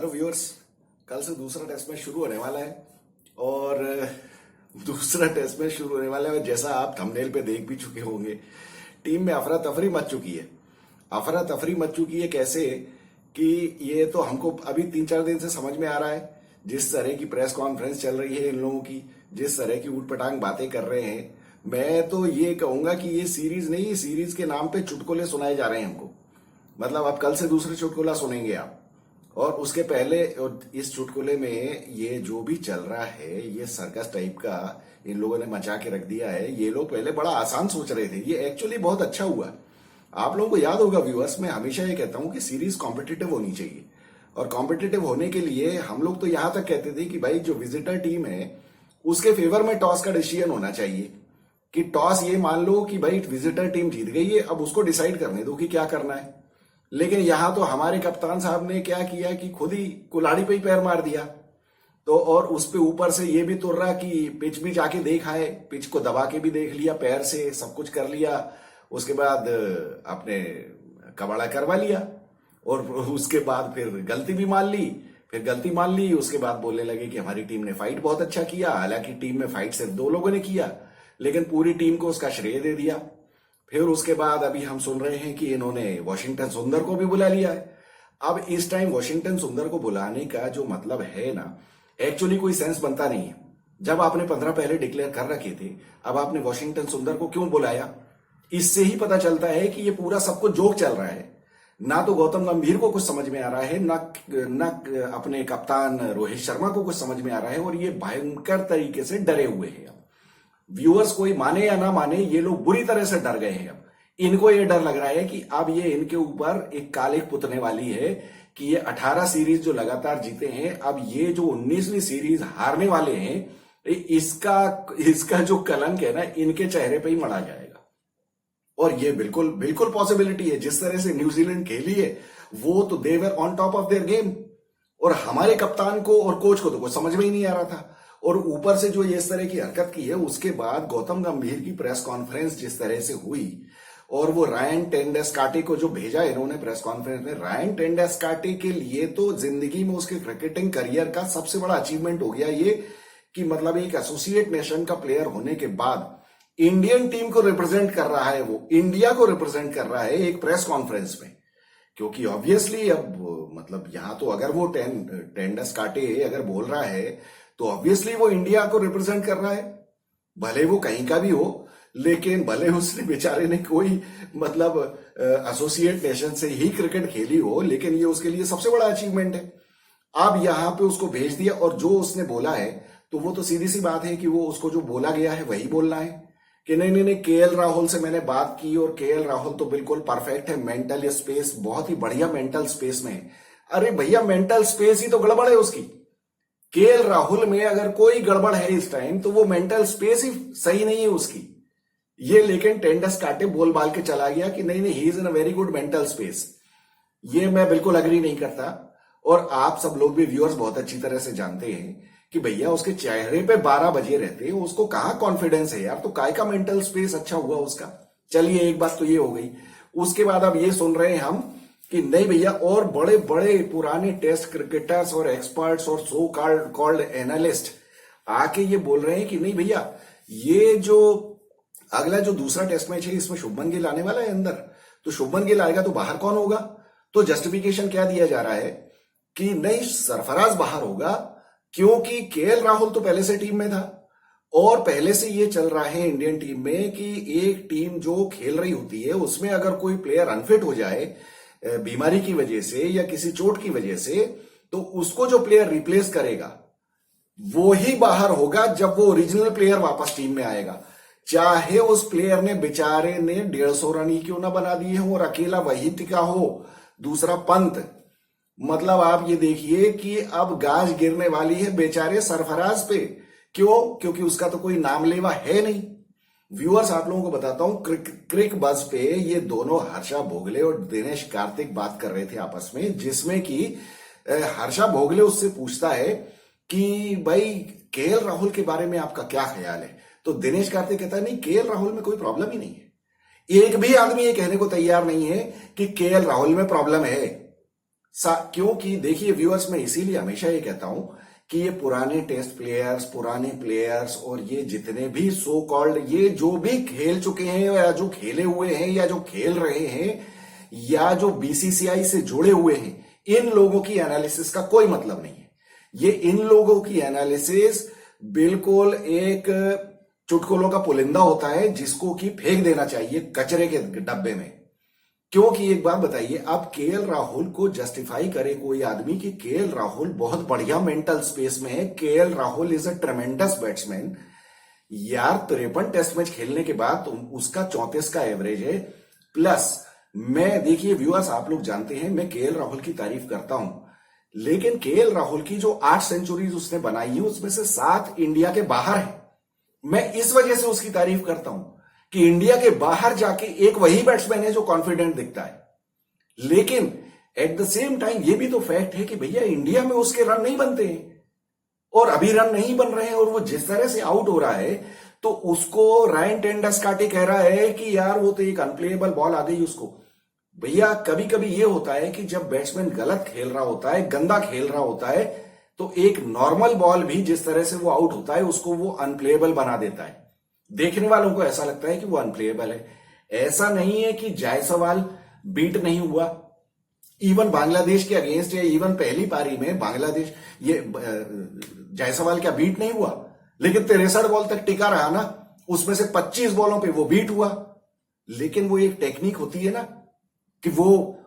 Hello viewers. कल से दूसरा टेस्ट मैच शुरू होने वाला है और दूसरा टेस्ट मैच शुरू होने वाला है। जैसा आप थंबनेल पे देख भी चुके होंगे, टीम में अफरा तफरी मच चुकी है। अफरा तफरी मच चुकी है कैसे कि ये तो हमको अभी 3-4 दिन से समझ में आ रहा है। जिस तरह की प्रेस कॉन्फ्रेंस चल रही है इन लोगों की, जिस तरह की ऊटपटांग बातें कर रहे हैं, मैं तो ये कहूंगा कि ये सीरीज नहीं, सीरीज के नाम पे चुटकुले सुनाए जा रहे हैं हमको। मतलब अब कल से दूसरे चुटकुला सुनेंगे आप। और उसके पहले और इस चुटकुले में ये जो भी चल रहा है, ये सर्कस टाइप का इन लोगों ने मचा के रख दिया है। ये लोग पहले बड़ा आसान सोच रहे थे, ये एक्चुअली बहुत अच्छा हुआ। आप लोगों को याद होगा व्यूअर्स, मैं हमेशा ये कहता हूं कि सीरीज कॉम्पिटिटिव होनी चाहिए। और कॉम्पिटिटिव होने के लिए हम लोग तो यहां तक कहते थे कि भाई जो विजिटर टीम है उसके फेवर में टॉस का डिसीजन होना चाहिए। कि टॉस ये मान लो कि भाई विजिटर टीम जीत गई है, अब उसको डिसाइड करने दो कि क्या करना है। लेकिन यहां तो हमारे कप्तान साहब ने क्या किया कि खुद ही कुल्हाड़ी पे ही पैर मार दिया। तो और उस पे ऊपर से ये भी तुर रहा कि पिच भी जाके देख आए, पिच को दबा के भी देख लिया, पैर से सब कुछ कर लिया। उसके बाद अपने कबाड़ा करवा लिया और उसके बाद फिर गलती भी मान ली। उसके बाद बोलने लगे कि हमारी टीम ने फाइट बहुत अच्छा किया। हालांकि टीम में फाइट सिर्फ 2 लोगों ने किया, लेकिन पूरी टीम को उसका श्रेय दे दिया। फिर उसके बाद अभी हम सुन रहे हैं कि इन्होंने वॉशिंगटन सुंदर को भी बुला लिया है। अब इस टाइम वॉशिंगटन सुंदर को बुलाने का जो मतलब है ना, एक्चुअली कोई सेंस बनता नहीं है। जब आपने 15 पहले डिक्लेयर कर रखे थे, अब आपने वॉशिंगटन सुंदर को क्यों बुलाया? इससे ही पता चलता है कि ये पूरा सब कुछ जोक चल रहा है। ना तो गौतम गंभीर को कुछ समझ में आ रहा है, ना अपने कप्तान रोहित शर्मा को कुछ समझ में आ रहा है, और ये भयंकर तरीके से डरे हुए हैं। व्यूअर्स कोई माने या ना माने, ये लोग बुरी तरह से डर गए हैं। अब इनको ये डर लग रहा है कि अब ये इनके ऊपर एक कालिख पुतने वाली है कि ये 18 सीरीज जो लगातार जीते हैं, अब ये जो 19वीं सीरीज हारने वाले हैं, इसका जो कलंक है ना, इनके चेहरे पे ही मढ़ा जाएगा। और ये बिल्कुल बिल्कुल पॉसिबिलिटी है। जिस तरह से न्यूजीलैंड खेली है, वो तो they were on top of their game, और हमारे कप्तान को और कोच को तो कुछ समझ में ही नहीं आ रहा था। और ऊपर से जो ये इस तरह की हरकत की है, उसके बाद गौतम गंभीर की प्रेस कॉन्फ्रेंस जिस तरह से हुई, और वो रायन टेंडुलकर को जो भेजा इन्होंने प्रेस कॉन्फ्रेंस में, रायन टेंडुलकर के लिए तो जिंदगी में उसके क्रिकेटिंग करियर का सबसे बड़ा अचीवमेंट हो गया ये कि मतलब एक एसोसिएट नेशन का प्लेयर होने के बाद इंडियन टीम को रिप्रेजेंट कर रहा है, वो इंडिया को रिप्रेजेंट कर रहा है एक प्रेस कॉन्फ्रेंस में। क्योंकि ऑब्वियसली अब मतलब यहां तो अगर वो टेंडुलकर अगर बोल रहा है तो ऑब्वियसली वो इंडिया को रिप्रेजेंट कर रहा है, भले वो कहीं का भी हो। लेकिन भले उसने बेचारे ने कोई मतलब एसोसिएट नेशन से ही क्रिकेट खेली हो, लेकिन ये उसके लिए सबसे बड़ा अचीवमेंट है। अब यहां पे उसको भेज दिया, और जो उसने बोला है तो वो तो सीधी सी बात है कि वो उसको जो बोला गया है वही बोलना है। कि नहीं नहीं नहीं, केएल राहुल से मैंने बात की और केएल राहुल तो बिल्कुल परफेक्ट है, मेंटल स्पेस बहुत ही बढ़िया मेंटल स्पेस में है। अरे भैया, मेंटल स्पेस ही तो गड़बड़ है उसकी। केएल राहुल में अगर कोई गड़बड़ है इस टाइम, तो वो मेंटल स्पेस ही सही नहीं है उसकी। ये लेकिन टेंडुलकर बोल बाल के चला गया कि नहीं नहीं, he is in a very good mental space. ये मैं बिल्कुल अग्री नहीं करता। और आप सब लोग भी व्यूअर्स बहुत अच्छी तरह से जानते हैं कि भैया उसके चेहरे पे 12 बजे रहते हैं, उसको कहां कॉन्फिडेंस है यार। तो काय का मेंटल स्पेस अच्छा हुआ उसका। चलिए, एक बात तो ये हो गई। उसके बाद अब ये सुन रहे हैं हम कि नहीं भैया, और बड़े बड़े पुराने टेस्ट क्रिकेटर्स और एक्सपर्ट्स और सो कॉल्ड एनालिस्ट आके ये बोल रहे हैं कि नहीं भैया, ये जो अगला जो दूसरा टेस्ट मैच है, इसमें शुभमन गिल आने वाला है अंदर। तो शुभमन गिल आएगा तो बाहर कौन होगा? तो जस्टिफिकेशन क्या दिया जा रहा है कि नहीं, सरफराज बाहर होगा, क्योंकि केएल राहुल तो पहले से टीम में था। और पहले से ये चल रहा है इंडियन टीम में कि एक टीम जो खेल रही होती है, उसमें अगर कोई प्लेयर अनफिट हो जाए बीमारी की वजह से या किसी चोट की वजह से, तो उसको जो प्लेयर रिप्लेस करेगा वो ही बाहर होगा जब वो ओरिजिनल प्लेयर वापस टीम में आएगा। चाहे उस प्लेयर ने बेचारे ने 150 रन ही क्यों ना बना दिए हो और अकेला वही टिका हो, दूसरा पंत। मतलब आप ये देखिए कि अब गाज गिरने वाली है बेचारे सरफराज पे। क्यों? क्योंकि उसका तो कोई नाम लेवा है नहीं। व्यूअर्स, आप लोगों को बताता हूं, क्रिक बज पे ये दोनों हर्षा भोगले और दिनेश कार्तिक बात कर रहे थे आपस में, जिसमें कि हर्षा भोगले उससे पूछता है कि भाई केएल राहुल के बारे में आपका क्या ख्याल है? तो दिनेश कार्तिक कहता है नहीं, केएल राहुल में कोई प्रॉब्लम ही नहीं है। एक भी आदमी ये कहने को तैयार नहीं है कि केएल राहुल में प्रॉब्लम है। क्योंकि देखिए व्यूअर्स, मैं इसीलिए हमेशा ये कहता हूं कि ये पुराने टेस्ट प्लेयर्स, पुराने प्लेयर्स और ये जितने भी सो कॉल्ड, ये जो भी खेल चुके हैं या जो खेले हुए हैं या जो खेल रहे हैं या जो बीसीसीआई से जुड़े हुए हैं, इन लोगों की एनालिसिस का कोई मतलब नहीं है। ये इन लोगों की एनालिसिस बिल्कुल एक चुटकुलों का पुलिंदा होता है जिसको कि फेंक देना चाहिए कचरे के डब्बे में। क्योंकि एक बात बताइए, आप केएल राहुल को जस्टिफाई करे कोई आदमी कि केएल राहुल बहुत बढ़िया मेंटल स्पेस में है, KL Rahul is a ट्रेमेंडस batsman. यार 53 टेस्ट मैच खेलने के बाद उसका 34 का एवरेज है। प्लस मैं, देखिए व्यूअर्स, आप लोग जानते हैं मैं केएल राहुल की तारीफ करता हूं, लेकिन केएल राहुल की जो 8 सेंचुरीज उसने बनाई है उसमें से 7 इंडिया के बाहर है। मैं इस वजह से उसकी तारीफ करता हूं कि इंडिया के बाहर जाके एक वही बैट्समैन है जो कॉन्फिडेंट दिखता है। लेकिन एट द सेम टाइम ये भी तो फैक्ट है कि भैया इंडिया में उसके रन नहीं बनते हैं, और अभी रन नहीं बन रहे हैं, और वो जिस तरह से आउट हो रहा है तो उसको रायन टेंडुलकर कह रहा है कि यार वो तो एक अनप्लेएबल बॉल आ गई उसको। भैया कभी कभी ये होता है कि जब बैट्समैन गलत खेल रहा होता है, गंदा खेल रहा होता है, तो एक नॉर्मल बॉल भी जिस तरह से वो आउट होता है उसको वो अनप्लेएबल बना देता है। देखने वालों को ऐसा लगता है कि वो अनप्लेएबल है। ऐसा नहीं है कि जायसवाल बीट नहीं हुआ, इवन बांग्लादेश के अगेंस्ट या इवन पहली पारी में बांग्लादेश, ये जायसवाल क्या बीट नहीं हुआ, लेकिन 63 बॉल तक टिका रहा ना, उसमें से 25 बॉलों पे वो बीट हुआ। लेकिन वो एक टेक्निक होती है ना कि वो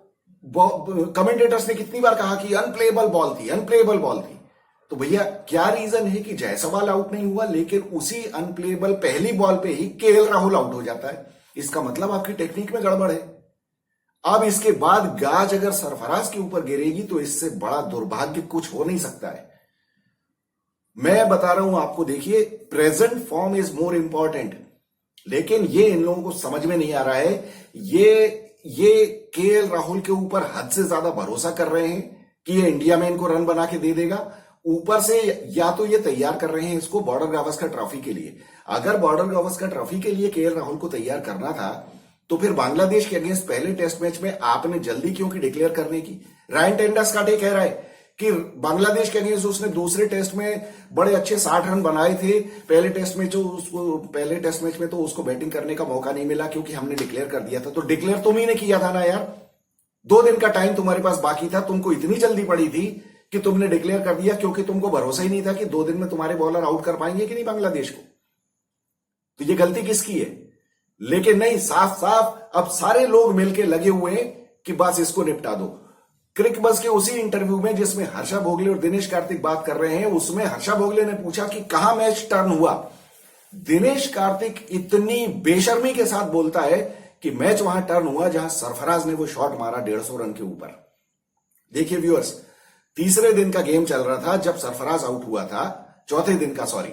कमेंटेटर्स ने कितनी बार कहा कि अनप्लेएबल बॉल थी, अनप्लेएबल बॉल थी। तो भैया क्या रीजन है कि जायसवाल आउट नहीं हुआ, लेकिन उसी अनप्लेएबल पहली बॉल पे ही केएल राहुल आउट हो जाता है? इसका मतलब आपकी टेक्निक में गड़बड़ है। अब इसके बाद गाज अगर सरफराज के ऊपर गिरेगी तो इससे बड़ा दुर्भाग्य कुछ हो नहीं सकता है। मैं बता रहा हूं आपको, देखिए present form is more important, लेकिन ये इन लोगों को समझ में नहीं आ रहा है। ये केएल राहुल के ऊपर हद से ज्यादा भरोसा कर रहे हैं कि ये इंडिया में इनको रन बना के दे देगा। ऊपर से या तो ये तैयार कर रहे हैं इसको बॉर्डर गावस्कर ट्रॉफी के लिए। अगर बॉर्डर गावस्कर ट्रॉफी के लिए केएल राहुल को तैयार करना था तो फिर बांग्लादेश के अगेंस्ट पहले टेस्ट मैच में आपने जल्दी क्यों की डिक्लेयर करने की? रायन टेंडुलकर कह रहा है कि बांग्लादेश के अगेंस्ट उसने दूसरे टेस्ट में बड़े अच्छे 60 रन बनाए थे, पहले टेस्ट मैच में तो उसको बैटिंग करने का मौका नहीं मिला क्योंकि हमने डिक्लेयर कर दिया था। तो डिक्लेयर तुम ही ने किया था ना यार, 2 दिन का टाइम तुम्हारे पास बाकी था, तुमको इतनी जल्दी पड़ी थी कि तुमने डिक्लेयर कर दिया क्योंकि तुमको भरोसा ही नहीं था कि 2 दिन में तुम्हारे बॉलर आउट कर पाएंगे कि नहीं बांग्लादेश को। तो ये गलती किसकी है? लेकिन नहीं, साफ साफ अब सारे लोग मिलकर लगे हुए हैं कि बस इसको निपटा दो। क्रिक बस के उसी इंटरव्यू में जिसमें हर्षा भोगले और दिनेश कार्तिक बात कर रहे हैं, उसमें हर्षा भोगले ने पूछा कि कहां मैच टर्न हुआ। दिनेश कार्तिक इतनी बेशर्मी के साथ बोलता है कि मैच वहां टर्न हुआ जहां सरफराज ने वो शॉट मारा 150 रन के ऊपर। देखिए व्यूअर्स, तीसरे दिन का गेम चल रहा था जब सरफराज आउट हुआ था, चौथे दिन का सॉरी,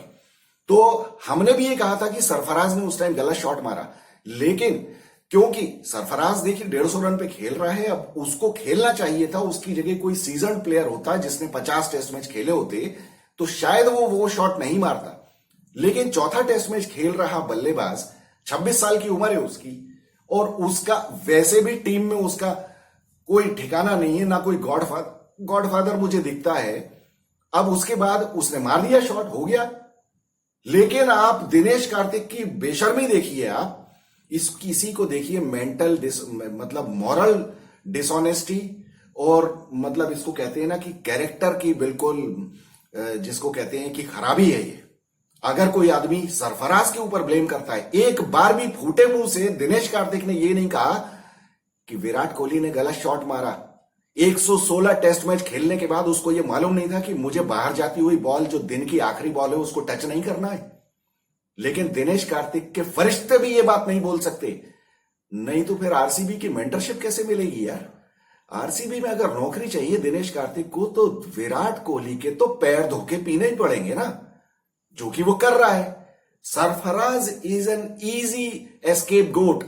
तो हमने भी ये कहा था कि सरफराज ने उस टाइम गलत शॉट मारा। लेकिन क्योंकि सरफराज देखिए 150 रन पे खेल रहा है, अब उसको खेलना चाहिए था, उसकी जगह कोई सीजन प्लेयर होता जिसने 50 टेस्ट मैच खेले होते तो शायद वो शॉट नहीं मारता। लेकिन चौथा टेस्ट मैच खेल रहा बल्लेबाज, 26 साल की उम्र है उसकी, और उसका वैसे भी टीम में उसका कोई ठिकाना नहीं है, ना कोई गॉडफादर मुझे दिखता है। अब उसके बाद उसने मार दिया शॉट, हो गया। लेकिन आप दिनेश कार्तिक की बेशर्मी देखिए, आप किसी को देखिए मेंटल मतलब मॉरल डिसऑनेस्टी, और मतलब इसको कहते हैं ना कि कैरेक्टर की बिल्कुल जिसको कहते हैं कि खराबी है ये। अगर कोई आदमी सरफराज के ऊपर ब्लेम करता है, एक बार भी फूटे मुंह से दिनेश कार्तिक ने ये नहीं कहा कि विराट कोहली ने गलत शॉट मारा। 116 टेस्ट मैच खेलने के बाद उसको यह मालूम नहीं था कि मुझे बाहर जाती हुई बॉल जो दिन की आखिरी बॉल है उसको टच नहीं करना है। लेकिन दिनेश कार्तिक के फरिश्ते भी ये बात नहीं बोल सकते, नहीं तो फिर आरसीबी की मेंटरशिप कैसे मिलेगी यार? आरसीबी में अगर नौकरी चाहिए दिनेश कार्तिक को तो विराट कोहली के तो पैर धोके पीने ही पड़ेंगे ना, जो कि वो कर रहा है। Sarfaraz is an easy scapegoat.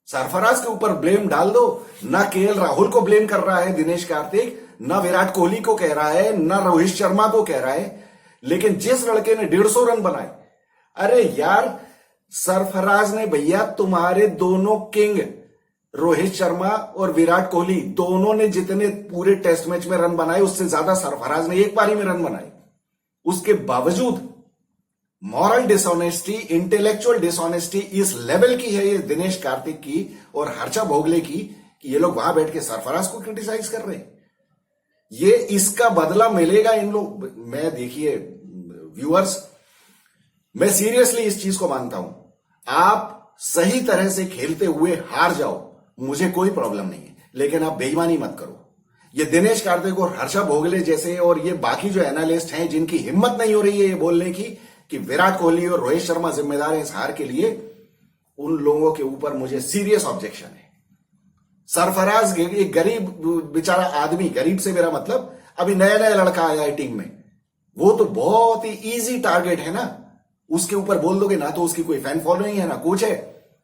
Sarfaraz के ऊपर ब्लेम डाल दो। ना केएल राहुल को ब्लेम कर रहा है दिनेश कार्तिक, ना विराट कोहली को कह रहा है, ना रोहित शर्मा को कह रहा है। लेकिन जिस लड़के ने 150 रन बनाए, अरे यार सरफराज ने भैया तुम्हारे दोनों किंग रोहित शर्मा और विराट कोहली दोनों ने जितने पूरे टेस्ट मैच में रन बनाए उससे ज्यादा सरफराज ने एक पारी में रन बनाए। उसके बावजूद मॉरल डिसऑनेस्टी, इंटेलेक्चुअल डिसऑनेस्टी इस लेवल की है ये दिनेश कार्तिक की और हर्षा भोगले की कि ये लोग वहां बैठ के सरफराज को क्रिटिसाइज कर रहे हैं। ये इसका बदला मिलेगा इन लोग। मैं देखिए व्यूअर्स, मैं सीरियसली इस चीज को मानता हूं, आप सही तरह से खेलते हुए हार जाओ, मुझे कोई प्रॉब्लम नहीं है, लेकिन आप बेईमानी मत करो। ये दिनेश कार्तिक और हर्षा भोगले जैसे और ये बाकी जो एनालिस्ट हैं जिनकी हिम्मत नहीं हो रही है ये बोलने की कि विराट कोहली और रोहित शर्मा जिम्मेदार हैं इस हार के लिए, उन लोगों के ऊपर मुझे सीरियस ऑब्जेक्शन है। सरफराज एक गरीब बेचारा आदमी, गरीब से मेरा मतलब अभी नया नया लड़का आया है टीम में, वो तो बहुत ही इजी टारगेट है ना। उसके ऊपर बोल दोगे ना तो उसकी कोई फैन फॉलोइंग है ना कुछ है,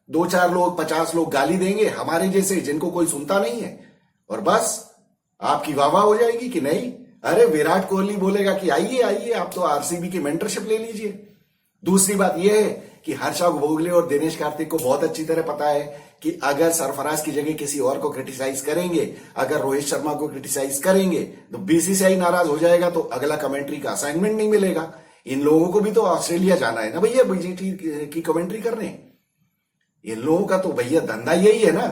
2-4 लोग 50 लोग गाली देंगे हमारे जैसे जिनको कोई सुनता नहीं है, और बस आपकी वाह हो जाएगी कि नहीं। अरे विराट कोहली बोलेगा कि आइए आइए आप तो आरसीबी की मेंटरशिप ले लीजिए। दूसरी बात यह है कि हर्षा भोगले और दिनेश कार्तिक को बहुत अच्छी तरह पता है कि अगर सरफराज की जगह किसी और को क्रिटिसाइज करेंगे, अगर रोहित शर्मा को क्रिटिसाइज करेंगे तो बीसीसीआई नाराज हो जाएगा, तो अगला कमेंट्री का असाइनमेंट नहीं मिलेगा। इन लोगों को भी तो ऑस्ट्रेलिया जाना है ना भैया बीजीटी की कमेंट्री करने। इन लोगों का तो भैया धंधा यही है ना,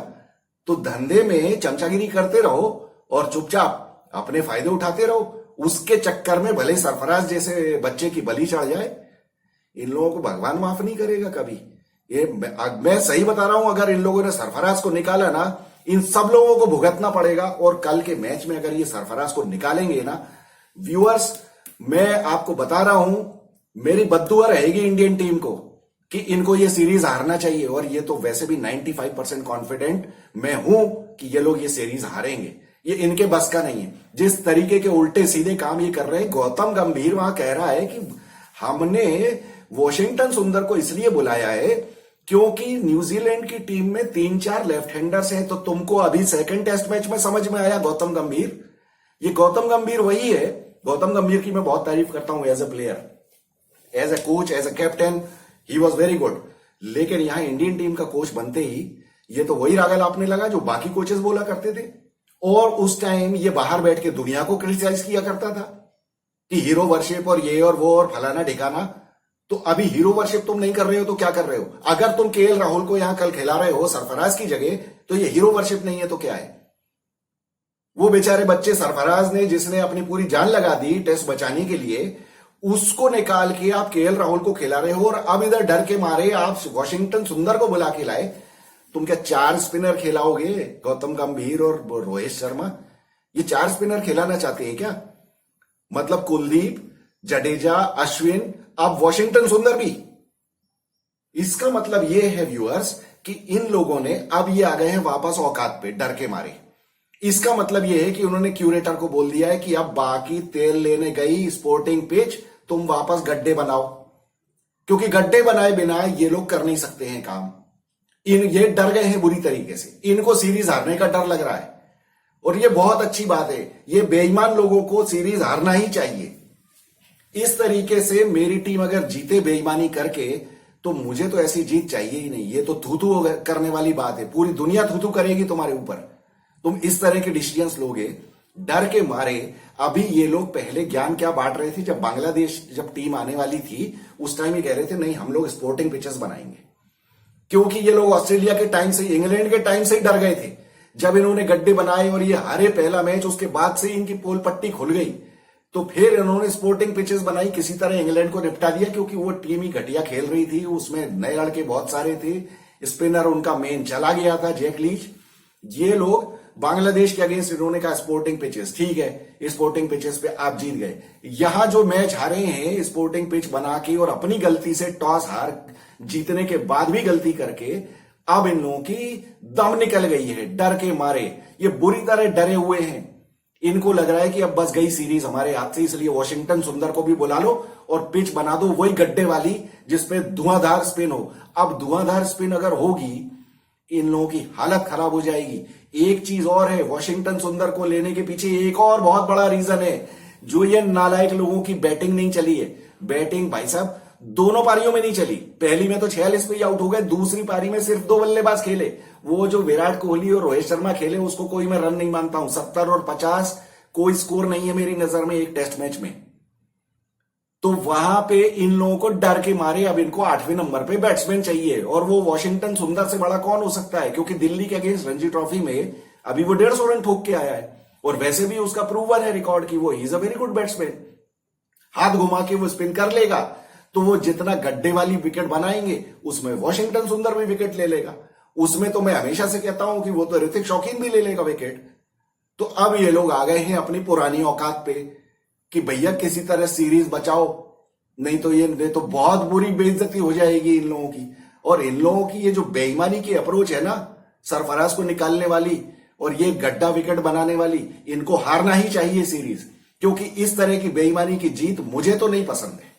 तो धंधे में चमचागिरी करते रहो और चुपचाप अपने फायदे उठाते रहो। उसके चक्कर में भले सरफराज जैसे बच्चे की बलि चढ़ जाए, इन लोगों को भगवान माफ नहीं करेगा कभी। ये मैं सही बता रहा हूं, अगर इन लोगों ने सरफराज को निकाला ना, इन सब लोगों को भुगतना पड़ेगा। और कल के मैच में अगर ये सरफराज को निकालेंगे ना व्यूअर्स, मैं आपको बता रहा हूं, मेरी बद्दुआ रहेगी इंडियन टीम को कि इनको ये सीरीज हारना चाहिए। और ये तो वैसे भी 95% कॉन्फिडेंट मैं हूं कि ये लोग ये सीरीज हारेंगे। ये इनके बस का नहीं है। जिस तरीके के उल्टे सीधे काम ये कर रहे हैं, गौतम गंभीर वहां कह रहा है कि हमने वॉशिंगटन सुंदर को इसलिए बुलाया है क्योंकि न्यूजीलैंड की टीम में 3-4 लेफ्ट हैंडर्स हैं। तो तुमको अभी सेकंड टेस्ट मैच में समझ में आया गौतम गंभीर? ये गौतम गंभीर वही है। गौतम गंभीर की मैं बहुत तारीफ करता हूं as a player, as a coach, as a captain, he was very good. लेकिन यहां इंडियन टीम का कोच बनते ही ये तो वही रागल आपने लगा जो बाकी कोचेस बोला करते थे। और उस टाइम ये बाहर बैठ के दुनिया को क्रिटिसाइज किया करता था कि हीरो वर्शिप और ये और वो और फलाना ठिकाना। तो अभी हीरो वर्शिप तुम नहीं कर रहे हो तो क्या कर रहे हो? अगर तुम केएल राहुल को यहां कल खिला रहे हो सरफराज की जगह, तो ये हीरो वर्शिप नहीं है तो क्या है? वो बेचारे बच्चे सरफराज ने, जिसने अपनी पूरी जान लगा दी टेस्ट बचाने के लिए, उसको निकाल के आप केएल राहुल को खिला रहे हो। और अब इधर डर के मारे आप वॉशिंगटन सुंदर को बुला के लाए। तुम क्या 4 स्पिनर खिलाओगे? गौतम गंभीर और रोहित शर्मा ये 4 स्पिनर खिलाना चाहते हैं क्या? मतलब कुलदीप, जडेजा, अश्विन, अब वॉशिंगटन सुंदर भी। इसका मतलब यह है व्यूअर्स कि इन लोगों ने अब ये आ गए हैं वापस औकात पे डर के मारे। इसका मतलब यह है कि उन्होंने क्यूरेटर को बोल दिया है कि अब बाकी तेल लेने गई स्पोर्टिंग पिच, तुम वापस गड्ढे बनाओ, क्योंकि गड्ढे बनाए बिना ये लोग कर नहीं सकते हैं काम। ये डर गए हैं बुरी तरीके से, इनको सीरीज हारने का डर लग रहा है। और ये बहुत अच्छी बात है, ये बेईमान लोगों को सीरीज हारना ही चाहिए। इस तरीके से मेरी टीम अगर जीते बेईमानी करके, तो मुझे तो ऐसी जीत चाहिए ही नहीं। ये तो थू करने वाली बात है, पूरी दुनिया थू करेगी तुम्हारे ऊपर। तुम इस तरह के डिसीजंस लोगे डर के मारे। अभी ये लोग पहले ज्ञान क्या बांट रहे थे, जब बांग्लादेश जब टीम आने वाली थी उस टाइम ये कह रहे थे नहीं हम लोग स्पोर्टिंग पिचेस बनाएंगे, क्योंकि ये लोग ऑस्ट्रेलिया के टाइम से, इंग्लैंड के टाइम से ही डर गए थे। जब इन्होंने गड्ढे बनाए और ये हारे पहला मैच, उसके बाद से इनकी पोल पट्टी खुल गई। तो फिर इन्होंने स्पोर्टिंग पिचेस बनाई, किसी तरह इंग्लैंड को निपटा दिया, क्योंकि वो टीम ही घटिया खेल रही थी। उसमें नए लड़के बहुत सारे थे, स्पिनर उनका मेन चला गया था जैक लीच। ये लोग बांग्लादेश के अगेंस्ट इन्होंने कहा स्पोर्टिंग पिचेस, ठीक है स्पोर्टिंग पिचेस पे आप जीत गए। यहां जो मैच हारे हैं स्पोर्टिंग पिच बना के और अपनी गलती से टॉस हार जीतने के बाद भी गलती करके, अब इन लोगों की दम निकल गई है डर के मारे। ये बुरी तरह डरे हुए हैं। इनको लग रहा है कि अब बस गई सीरीज हमारे हाथ से, इसलिए वॉशिंगटन सुंदर को भी बुला लो और पिच बना दो वही गड्ढे वाली जिसपे धुआंधार स्पिन हो। अब धुआंधार स्पिन अगर होगी, इन लोगों की हालत खराब हो जाएगी। एक चीज और है, वॉशिंगटन सुंदर को लेने के पीछे एक और बहुत बड़ा रीजन है, जो ये नालायक लोगों की बैटिंग नहीं चली है। बैटिंग भाई साहब दोनों पारियों में नहीं चली। पहली में तो 46 पे ही आउट हो गए, दूसरी पारी में सिर्फ 2 बल्लेबाज खेले, वो जो विराट कोहली और रोहित शर्मा खेले उसको कोई मैं रन नहीं मानता हूं। 70 और 50 कोई स्कोर नहीं है मेरी नजर में एक टेस्ट मैच में। तो वहां पे इन लोगों को डर के मारे अब इनको 8वें नंबर पे बैट्समैन चाहिए, और वो वॉशिंगटन सुंदर से बड़ा कौन हो सकता है, क्योंकि दिल्ली के अगेंस्ट रणजी ट्रॉफी में अभी वो 150 रन ठोक के आया है, और वैसे भी उसका प्रूवन है रिकॉर्ड की वो is a very good batsman. हाथ घुमा के वो स्पिन कर लेगा, तो वो जितना गड्ढे वाली विकेट बनाएंगे उसमें वॉशिंगटन सुंदर भी विकेट ले लेगा। उसमें तो मैं हमेशा से कहता हूं कि वो तो ऋतिक शौकीन भी ले लेगा विकेट। तो अब ये लोग आ गए हैं अपनी पुरानी औकात पे कि भैया किसी तरह सीरीज बचाओ, नहीं तो बहुत बुरी बेइज्जती हो जाएगी इन लोगों की। और इन लोगों की ये जो बेईमानी की अप्रोच है ना, सरफराज को निकालने वाली और ये गड्ढा विकेट बनाने वाली, इनको हारना ही चाहिए सीरीज, क्योंकि इस तरह की बेईमानी की जीत मुझे तो नहीं पसंद है।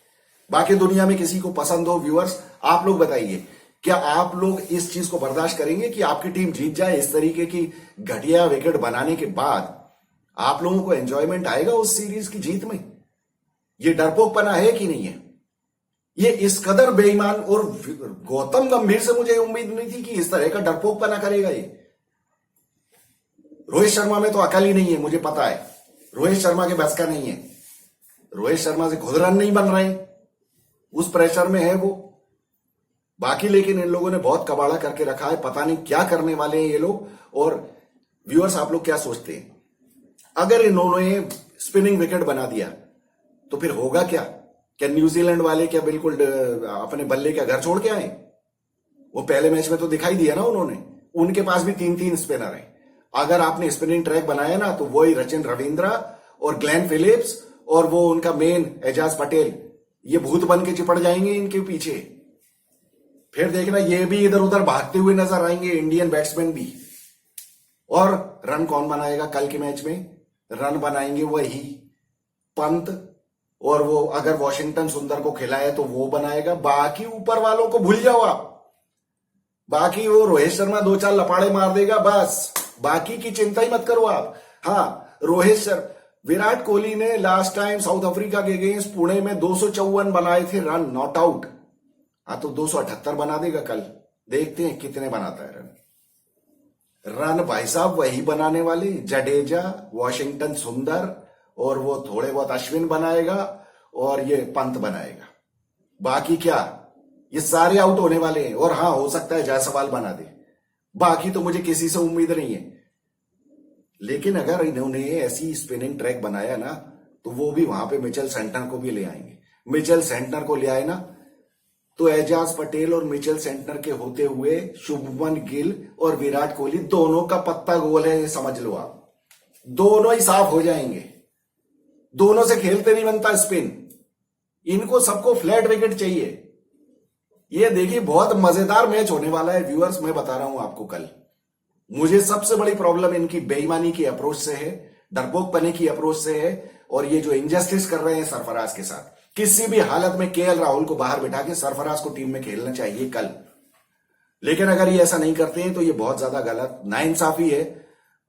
बाकी दुनिया में किसी को पसंद हो, व्यूअर्स आप लोग बताइए, क्या आप लोग इस चीज को बर्दाश्त करेंगे कि आपकी टीम जीत जाए इस तरीके की घटिया विकेट बनाने के बाद? आप लोगों को एंजॉयमेंट आएगा उस सीरीज की जीत में? ये डरपोकपना है कि नहीं है? ये इस कदर बेईमान, और गौतम गंभीर से मुझे उम्मीद नहीं थी कि इस तरह का डरपोकपना करेगा ये। रोहित शर्मा में तो अकल ही नहीं है, मुझे पता है रोहित शर्मा के बस का नहीं है। रोहित शर्मा से खुद रन नहीं बन रहे, उस प्रेशर में है वो। बाकी लेकिन इन लोगों ने बहुत कबाड़ा करके रखा है, पता नहीं क्या करने वाले हैं ये लोग। और व्यूअर्स आप लोग क्या सोचते हैं, अगर इन्होंने स्पिनिंग विकेट बना दिया तो फिर होगा क्या? क्या न्यूजीलैंड वाले क्या बिल्कुल अपने बल्ले क्या घर छोड़ के आए? वो पहले मैच में तो दिखाई दिया ना उन्होंने, उनके पास भी 3-3 स्पिनर हैं। अगर आपने स्पिनिंग ट्रैक बनाया ना, तो वही सचिन रविंद्र और ग्लेन फिलिप्स और वो उनका मेन एजाज पटेल, ये भूत बन के चिपट जाएंगे इनके पीछे। फिर देखना ये भी इधर उधर भागते हुए नजर आएंगे, इंडियन बैट्समैन भी। और रन कौन बनाएगा कल के मैच में? रन बनाएंगे वही पंत, और वो अगर वॉशिंगटन सुंदर को खिलाए तो वो बनाएगा। बाकी ऊपर वालों को भूल जाओ आप, बाकी वो रोहित शर्मा 2-4 लपाड़े मार देगा बस, बाकी की चिंता ही मत करो आप। हाँ, विराट कोहली ने लास्ट टाइम साउथ अफ्रीका के अगेंस्ट पुणे में 254 बनाए थे रन, नॉट आउट। हाँ, तो 278 बना देगा कल, देखते हैं कितने बनाता है रन भाई साहब वही बनाने वाले जडेजा, वॉशिंगटन सुंदर, और वो थोड़े बहुत अश्विन बनाएगा और ये पंत बनाएगा। बाकी क्या, ये सारे आउट होने वाले हैं। और हाँ, हो सकता है जायसवाल बना दे, बाकी तो मुझे किसी से उम्मीद नहीं है। लेकिन अगर इन्होंने ऐसी स्पिनिंग ट्रैक बनाया ना, तो वो भी वहां पे मिचेल सेंटनर को भी ले आएंगे। मिचेल सेंटनर को ले आए ना, तो एजाज पटेल और मिचेल सेंटनर के होते हुए शुभमन गिल और विराट कोहली दोनों का पत्ता गोल है, समझ लो आप। दोनों ही साफ हो जाएंगे, दोनों से खेलते नहीं बनता स्पिन, इनको सबको फ्लैट विकेट चाहिए। ये देखिए बहुत मजेदार मैच होने वाला है व्यूअर्स, मैं बता रहा हूं आपको। कल मुझे सबसे बड़ी प्रॉब्लम इनकी बेईमानी की अप्रोच से है, डरपोकपने की अप्रोच से है, और ये जो इनजस्टिस कर रहे हैं सरफराज के साथ। किसी भी हालत में केएल राहुल को बाहर बिठा के सरफराज को टीम में खेलना चाहिए कल। लेकिन अगर ये ऐसा नहीं करते हैं तो ये बहुत ज्यादा गलत, नाइंसाफी है,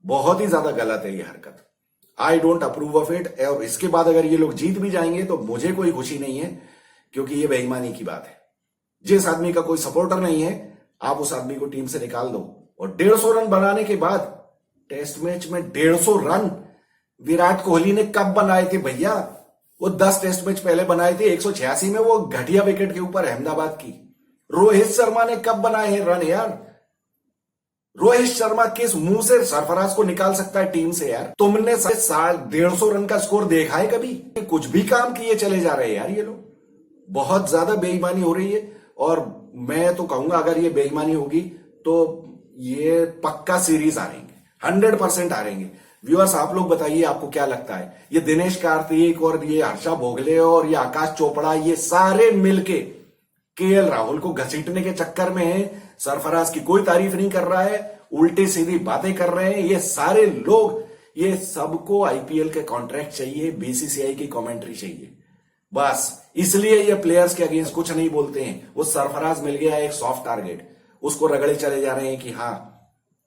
बहुत ही ज्यादा गलत है ये हरकत। आई डोंट अप्रूव ऑफ इट। और इसके बाद अगर ये लोग जीत भी जाएंगे तो मुझे कोई खुशी नहीं है, क्योंकि ये बेईमानी की बात है। जिस आदमी का कोई सपोर्टर नहीं है, आप उस आदमी को टीम से निकाल दो। और 150 रन बनाने के बाद टेस्ट मैच में 150 रन विराट कोहली ने कब बनाए थे भैया? वो 10 टेस्ट मैच पहले बनाए थे 186 में, वो घटिया विकेट के ऊपर अहमदाबाद की। रोहित शर्मा ने कब बनाए हैं रन यार? रोहित शर्मा किस मुंह से सरफराज को निकाल सकता है टीम से यार? तुमने 150 रन का स्कोर देखा है कभी? कुछ भी काम किए चले जा रहे हैं यार ये लोग। बहुत ज्यादा बेईमानी हो रही है, और मैं तो कहूंगा अगर ये बेईमानी होगी तो ये पक्का सीरीज हारेंगे, 100% हारेंगे। व्यूअर्स आप लोग बताइए आपको क्या लगता है? ये दिनेश कार्तिक और ये हर्षा भोगले और ये आकाश चोपड़ा, ये सारे मिलके केएल राहुल को घसीटने के चक्कर में है। सरफराज की कोई तारीफ नहीं कर रहा है, उल्टी सीधी बातें कर रहे हैं ये सारे लोग। ये सबको आईपीएल के कॉन्ट्रैक्ट चाहिए, बीसीसीआई की कमेंट्री चाहिए, बस इसलिए ये प्लेयर्स के अगेंस्ट कुछ नहीं बोलते हैं। वो सरफराज मिल गया एक सॉफ्ट टारगेट, उसको रगड़े चले जा रहे हैं कि हाँ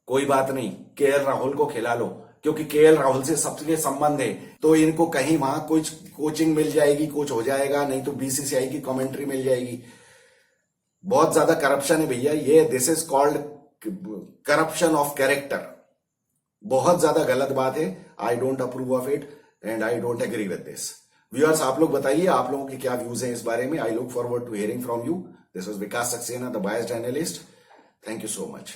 कोई बात नहीं, केएल राहुल को खिला लो, क्योंकि केएल राहुल से सबके संबंध है, तो इनको कहीं वहां कुछ कोचिंग मिल जाएगी, कुछ हो जाएगा, नहीं तो बीसीसीआई की कमेंट्री मिल जाएगी। बहुत ज्यादा करप्शन है भैया ये। This is called corruption of character, बहुत ज्यादा गलत बात है। I don't approve of it and I don't agree with this. Viewers, आप लोग बताइए आप लोगों के क्या व्यूज हैं इस बारे में। I look forward to hearing from you. This was Vikas Saxena, the biased analyst. Thank you so much.